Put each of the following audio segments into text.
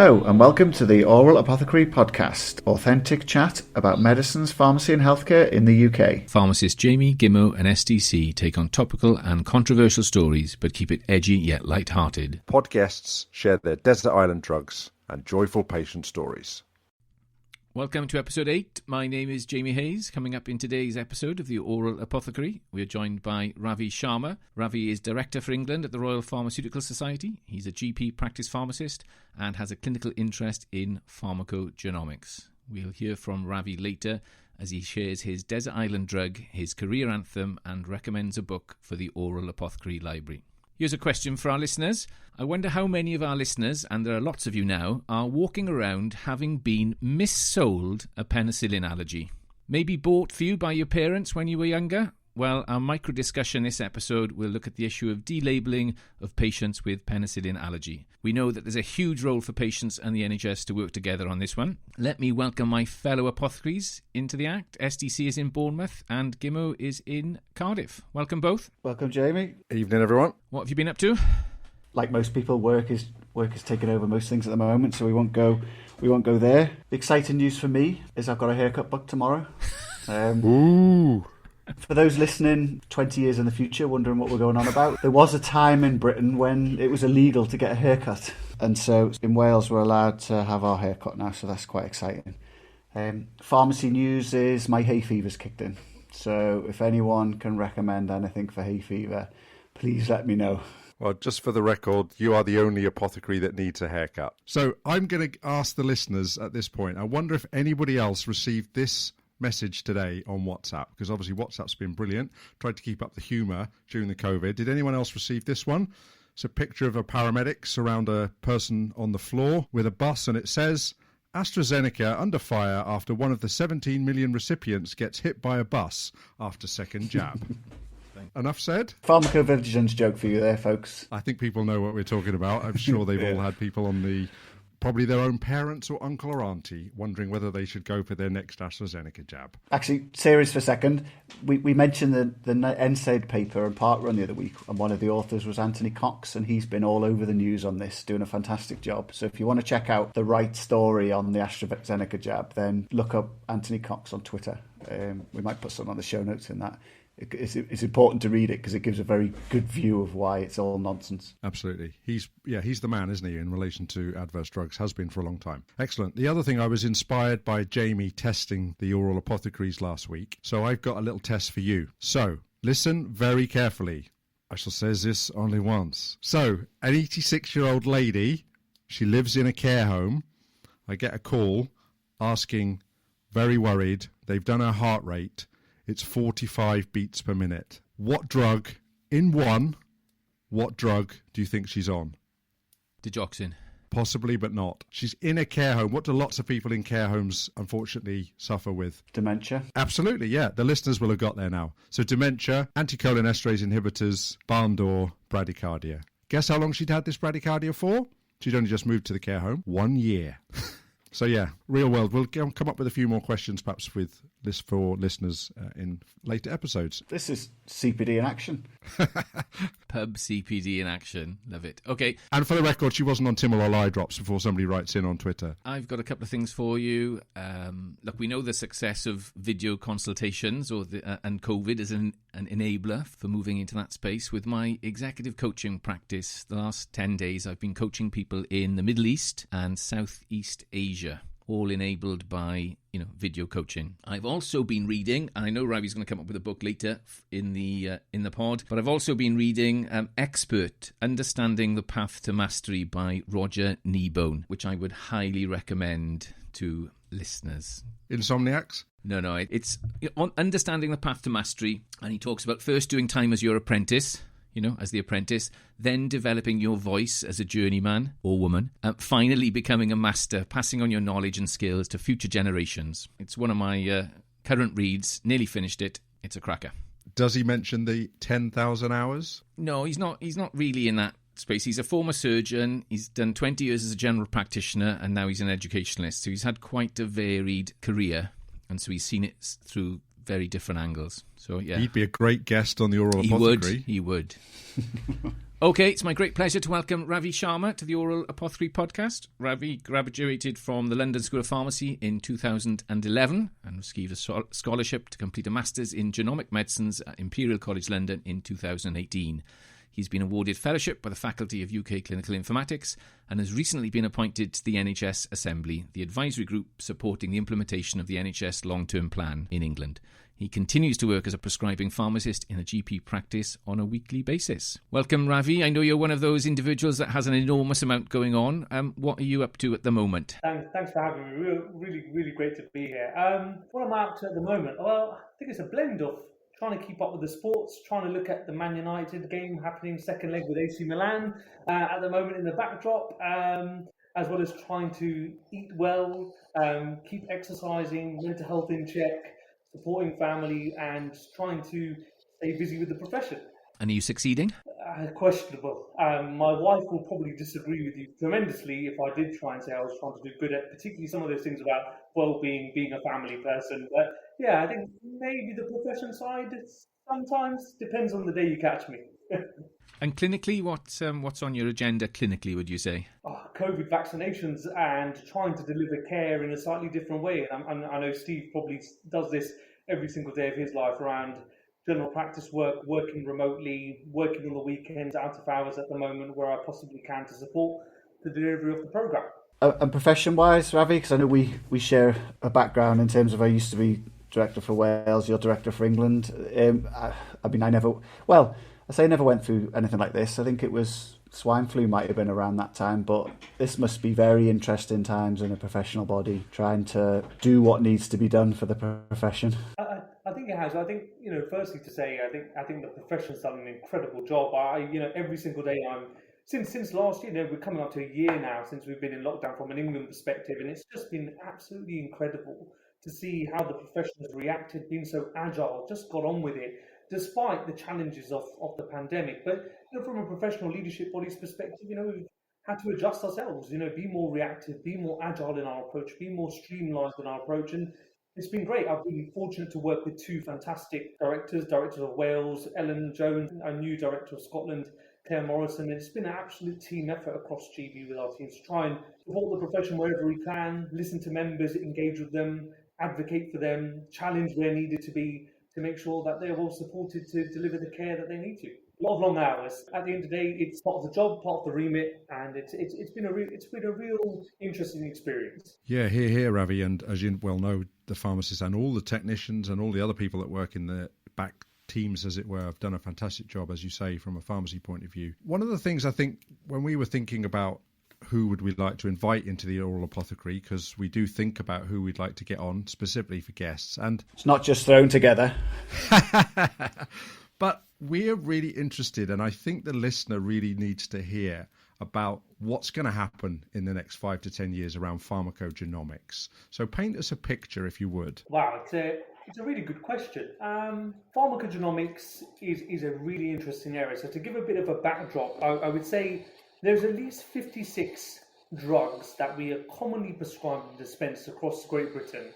Hello and welcome to the Oral Apothecary Podcast, authentic chat about medicines, pharmacy and healthcare in the UK. Pharmacist Jamie, Gimmo and SDC take on topical and controversial stories but keep it edgy yet light-hearted. Podcasts share their desert island drugs and joyful patient stories. Welcome to episode 8. My name is Jamie Hayes. Coming up in today's episode of the Oral Apothecary, we are joined by Ravi Sharma. Ravi is Director for England at the Royal Pharmaceutical Society. He's a GP practice pharmacist and has a clinical interest in pharmacogenomics. We'll hear from Ravi later as he shares his desert island drug, his career anthem, and recommends a book for the Oral Apothecary Library. Here's a question for our listeners. I wonder how many of our listeners, and there are lots of you now, are walking around having been missold a penicillin allergy. Maybe bought for you by your parents when you were younger? Well, our micro discussion this episode will look at the issue of de-labelling of patients with penicillin allergy. We know that there's a huge role for patients and the NHS to work together on this one. Let me welcome my fellow apothecaries into the act. SDC is in Bournemouth and Gimmo is in Cardiff. Welcome both. Welcome, Jamie. Evening, everyone. What have you been up to? Like most people, work is taking over most things at the moment, so we won't go there. The exciting news for me is I've got a haircut booked tomorrow. Ooh. For those listening 20 years in the future, wondering what we're going on about, there was a time in Britain when it was illegal to get a haircut. And so in Wales, we're allowed to have our haircut now, so that's quite exciting. Pharmacy news is my hay fever's kicked in. So if anyone can recommend anything for hay fever, please let me know. Well, just for the record, you are the only apothecary that needs a haircut. So I'm going to ask the listeners at this point, I wonder if anybody else received this message today on WhatsApp, because obviously WhatsApp's been brilliant, tried to keep up the humour during the COVID. Did anyone else receive this one? It's a picture of a paramedics around a person on the floor with a bus, and it says, AstraZeneca under fire after one of the 17 million recipients gets hit by a bus after second jab. Enough said? Pharmacovigilance joke for you there, folks. I think people know what we're talking about. I'm sure they've all had people on the... probably their own parents or uncle or auntie wondering whether they should go for their next AstraZeneca jab. Actually, serious for a second, we mentioned the NSAID paper and part run the other week, and one of the authors was Anthony Cox, and he's been all over the news on this, doing a fantastic job. So if you want to check out the right story on the AstraZeneca jab, then look up Anthony Cox on Twitter. We might put some on the show notes in that. It's important to read it because it gives a very good view of why it's all nonsense. Absolutely. He's the man, isn't he, in relation to adverse drugs, has been for a long time. Excellent. The other thing, I was inspired by Jamie testing the oral apothecaries last week. So I've got a little test for you. So listen very carefully. I shall say this only once. So an 86-year-old lady, she lives in a care home. I get a call asking, very worried, they've done her heart rate. It's 45 beats per minute. What drug do you think she's on? Digoxin. Possibly, but not. She's in a care home. What do lots of people in care homes, unfortunately, suffer with? Dementia. Absolutely, yeah. The listeners will have got there now. So dementia, anticholinesterase inhibitors, barn door, bradycardia. Guess how long she'd had this bradycardia for? She'd only just moved to the care home. 1 year. So yeah, real world. We'll come up with a few more questions, perhaps for listeners in later episodes. This is CPD in action. Pub CPD in action. Love it. Okay. And for the record, she wasn't on Timolol eye drops before somebody writes in on Twitter. I've got a couple of things for you. Look, we know the success of video consultations and COVID as an enabler for moving into that space. With my executive coaching practice, the last 10 days, I've been coaching people in the Middle East and Southeast Asia, all enabled by video coaching. I've also been reading, and I know Ravi's going to come up with a book later in the pod, but I've also been reading Expert, Understanding the Path to Mastery by Roger Kneebone, which I would highly recommend to listeners. Insomniacs? No, it's on Understanding the Path to Mastery, and he talks about first doing time as your apprentice, as the apprentice, then developing your voice as a journeyman or woman, finally becoming a master, passing on your knowledge and skills to future generations. It's one of my current reads, nearly finished it. It's a cracker. Does he mention the 10,000 hours? No, he's not really in that space. He's a former surgeon. He's done 20 years as a general practitioner, and now he's an educationalist. So he's had quite a varied career, and so he's seen it through very different angles. So, yeah. He'd be a great guest on the Oral Apothecary. He would. Okay, it's my great pleasure to welcome Ravi Sharma to the Oral Apothecary podcast. Ravi graduated from the London School of Pharmacy in 2011 and received a scholarship to complete a Master's in Genomic Medicines at Imperial College London in 2018. He's been awarded fellowship by the Faculty of UK Clinical Informatics and has recently been appointed to the NHS Assembly, the advisory group supporting the implementation of the NHS long-term plan in England. He continues to work as a prescribing pharmacist in a GP practice on a weekly basis. Welcome, Ravi. I know you're one of those individuals that has an enormous amount going on. What are you up to at the moment? Thanks for having me. Really great to be here. What am I up to at the moment? Well, I think it's a blend of trying to keep up with the sports, trying to look at the Man United game happening second leg with AC Milan at the moment in the backdrop, as well as trying to eat well, keep exercising, mental health in check, supporting family, and trying to stay busy with the profession. And are you succeeding? Questionable. My wife will probably disagree with you tremendously if I did try and say I was trying to do good at particularly some of those things about well-being, being a family person. But yeah, I think maybe the profession side, it sometimes depends on the day you catch me. And clinically, what's on your agenda clinically, would you say? COVID vaccinations and trying to deliver care in a slightly different way. And I know Steve probably does this every single day of his life around general practice work, working remotely, working on the weekends, out of hours at the moment where I possibly can to support the delivery of the programme. And profession-wise, Ravi, because I know we share a background in terms of I used to be director for Wales, you're director for England. I say I never went through anything like this. I think it was swine flu might have been around that time, but this must be very interesting times in a professional body, trying to do what needs to be done for the profession. I think it has. I think, firstly to say, I think the profession's done an incredible job. Every single day since last year, we're coming up to a year now since we've been in lockdown from an England perspective, and it's just been absolutely incredible to see how the profession has reacted, been so agile, just got on with it, despite the challenges of the pandemic. But from a professional leadership body's perspective, we've had to adjust ourselves, be more reactive, be more agile in our approach, be more streamlined in our approach. And it's been great. I've been fortunate to work with two fantastic directors of Wales, Ellen Jones, our new director of Scotland, Claire Morrison. And it's been an absolute team effort across GB with our teams to try and support the profession wherever we can, listen to members, engage with them, advocate for them, challenge where needed to be, to make sure that they're well supported to deliver the care that they need to. A lot of long hours. At the end of the day, it's part of the job, part of the remit, and it's been a real interesting experience. Yeah, here, Ravi, and as you well know, the pharmacists and all the technicians and all the other people that work in the back teams, as it were, have done a fantastic job, as you say, from a pharmacy point of view. One of the things I think when we were thinking about who would we like to invite into the Oral Apothecary, because we do think about who we'd like to get on specifically for guests, and it's not just thrown together. But we're really interested, and I think the listener really needs to hear about what's going to happen in the next 5 to 10 years around pharmacogenomics. So paint us a picture, if you would. Wow, it's a really good question. Pharmacogenomics is a really interesting area. So to give a bit of a backdrop, I would say there's at least 56 drugs that we are commonly prescribed and dispensed across Great Britain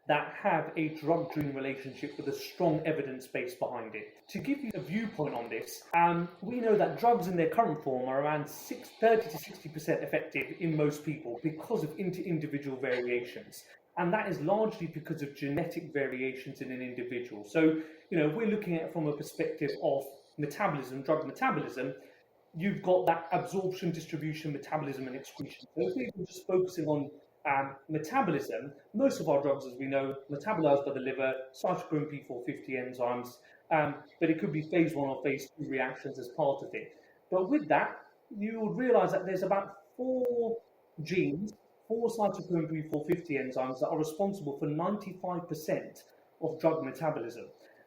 that have a drug-drug relationship with a strong evidence base behind it. To give you a viewpoint on this, we know that drugs in their current form are around 30 to 60% effective in most people because of individual variations. And that is largely because of genetic variations in an individual. So, if we're looking at it from a perspective of metabolism, drug metabolism, you've got that absorption, distribution, metabolism, and excretion. So if we're just focusing on metabolism, most of our drugs, as we know, metabolized by the liver, cytochrome P450 enzymes, but it could be phase 1 or phase 2 reactions as part of it. But with that, you would realize that there's about 4 genes, 4 cytochrome P450 enzymes that are responsible for 95% of drug metabolism.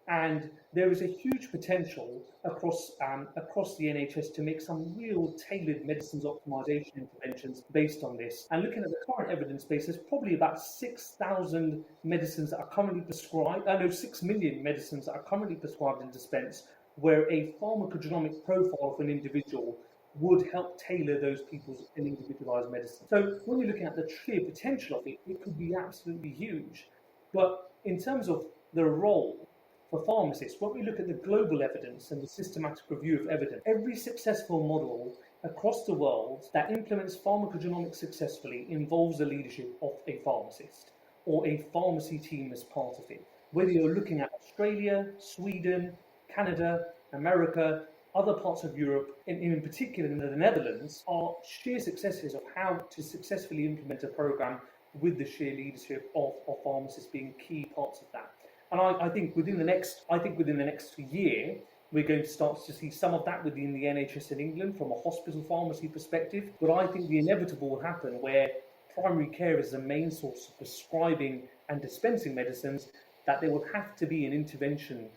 And there is a huge potential across the NHS to make some real tailored medicines optimization interventions based on this. And looking at the current evidence base, there's probably about 6,000 medicines that are currently prescribed, 6 million medicines that are currently prescribed and dispensed, where a pharmacogenomic profile of an individual would help tailor those people's individualized medicine. So when you're looking at the sheer potential of it, it could be absolutely huge. But in terms of the role for pharmacists, when we look at the global evidence and the systematic review of evidence, every successful model across the world that implements pharmacogenomics successfully involves the leadership of a pharmacist or a pharmacy team as part of it. Whether you're looking at Australia, Sweden, Canada, America, other parts of Europe, in particular in the Netherlands, are sheer successes of how to successfully implement a program with the sheer leadership of pharmacists being key parts of that. And I think within the next year, we're going to start to see some of that within the NHS in England from a hospital pharmacy perspective. But I think the inevitable will happen where primary care is the main source of prescribing and dispensing medicines, that there will have to be an intervention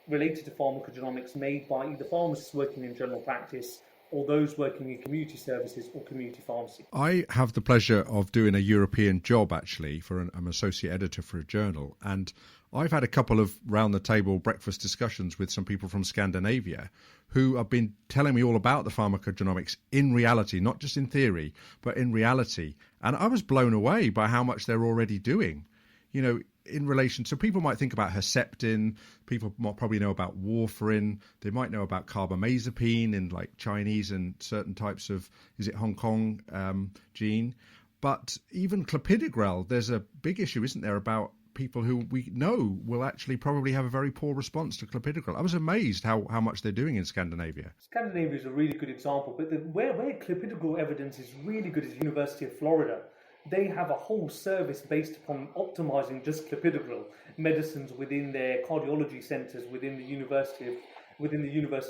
related to pharmacogenomics made by either pharmacists working in general practice or those working in community services or community pharmacy. I have the pleasure of doing a European job, actually, I'm associate editor for a journal, and I've had a couple of round-the-table breakfast discussions with some people from Scandinavia who have been telling me all about the pharmacogenomics in reality, not just in theory, but in reality. And I was blown away by how much they're already doing. You know, in relation, so people might think about Herceptin, people might probably know about warfarin, they might know about carbamazepine in like Chinese and certain types of, is it Hong Kong gene? But even clopidogrel, there's a big issue, isn't there, about people who we know will actually probably have a very poor response to clopidogrel. I was amazed how much they're doing in Scandinavia. Scandinavia is a really good example, but where clopidogrel evidence is really good is the University of Florida. They have a whole service based upon optimizing just clopidogrel medicines within their cardiology centers within the university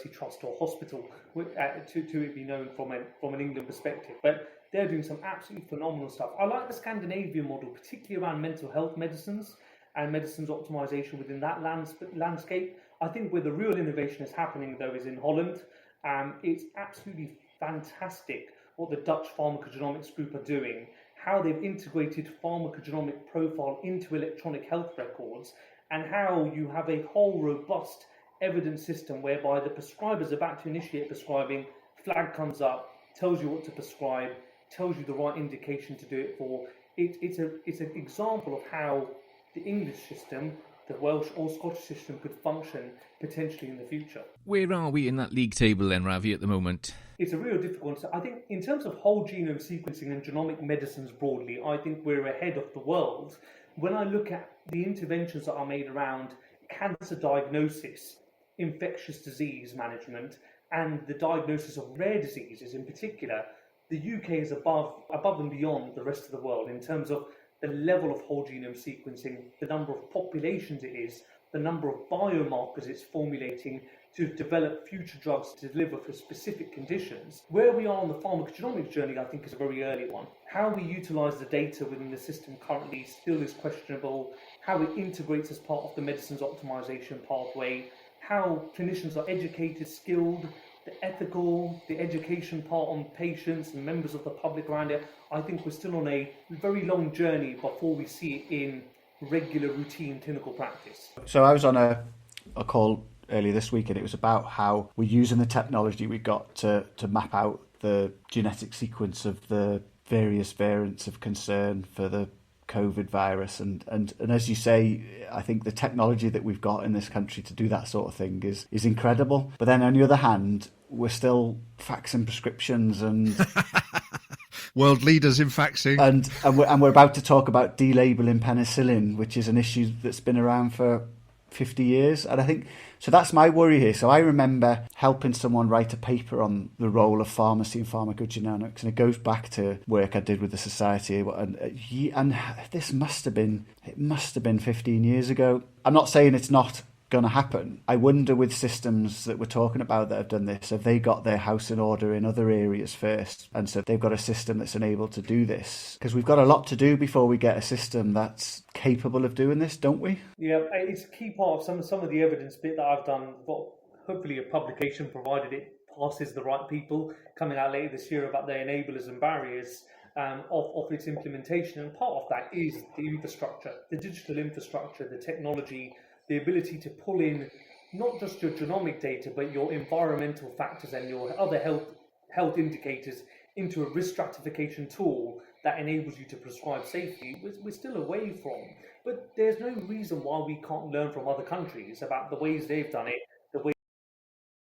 trust or hospital, to it be known from an England perspective. But they're doing some absolutely phenomenal stuff. I like the Scandinavian model, particularly around mental health medicines and medicines optimization within that landscape. I think where the real innovation is happening, though, is in Holland. It's absolutely fantastic what the Dutch Pharmacogenomics group are doing, how they've integrated pharmacogenomic profile into electronic health records, and how you have a whole robust evidence system whereby the prescriber is about to initiate prescribing, flag comes up, tells you what to prescribe, tells you the right indication to do it for. It's an example of how the English system, the Welsh or Scottish system could function potentially in the future. Where are we in that league table then, Ravi, at the moment? It's a real difficult one. I think in terms of whole genome sequencing and genomic medicines broadly, I think we're ahead of the world. When I look at the interventions that are made around cancer diagnosis, infectious disease management, and the diagnosis of rare diseases in particular, the UK is above and beyond the rest of the world in terms of the level of whole genome sequencing, the number of populations it is, the number of biomarkers it's formulating to develop future drugs to deliver for specific conditions. Where we are on the pharmacogenomics journey, I think, is a very early one. How we utilise the data within the system currently still is questionable. How it integrates as part of the medicines optimization pathway, how clinicians are educated, skilled, the ethical, the education part on patients and members of the public around it. I think we're still on a very long journey before we see it in regular routine clinical practice. So I was on a call earlier this week, and it was about how we're using the technology we got to map out the genetic sequence of the various variants of concern for the COVID virus, and as you say, I think the technology that we've got in this country to do that sort of thing is incredible. But then on the other hand, we're still faxing prescriptions and world leaders in faxing, and we're about to talk about de-labelling penicillin, which is an issue that's been around for 50 years. And I think, so that's my worry here. So I remember helping someone write a paper on the role of pharmacy and pharmacogenomics, and it goes back to work I did with the society, and this must have been 15 years ago. I'm not saying it's not going to happen. I wonder, with systems that we're talking about that have done this, have they got their house in order in other areas first, and so they've got a system that's enabled to do this? Because we've got a lot to do before we get a system that's capable of doing this, don't we? Yeah, it's a key part of some of the evidence bit that I've done. Well, hopefully a publication, provided it passes the right people, coming out later this year about the enablers and barriers of its implementation. And part of that is the infrastructure, the digital infrastructure, the technology, the ability to pull in not just your genomic data, but your environmental factors and your other health indicators into a risk stratification tool that enables you to prescribe safely, we're still away from. But there's no reason why we can't learn from other countries about the ways they've done it, the way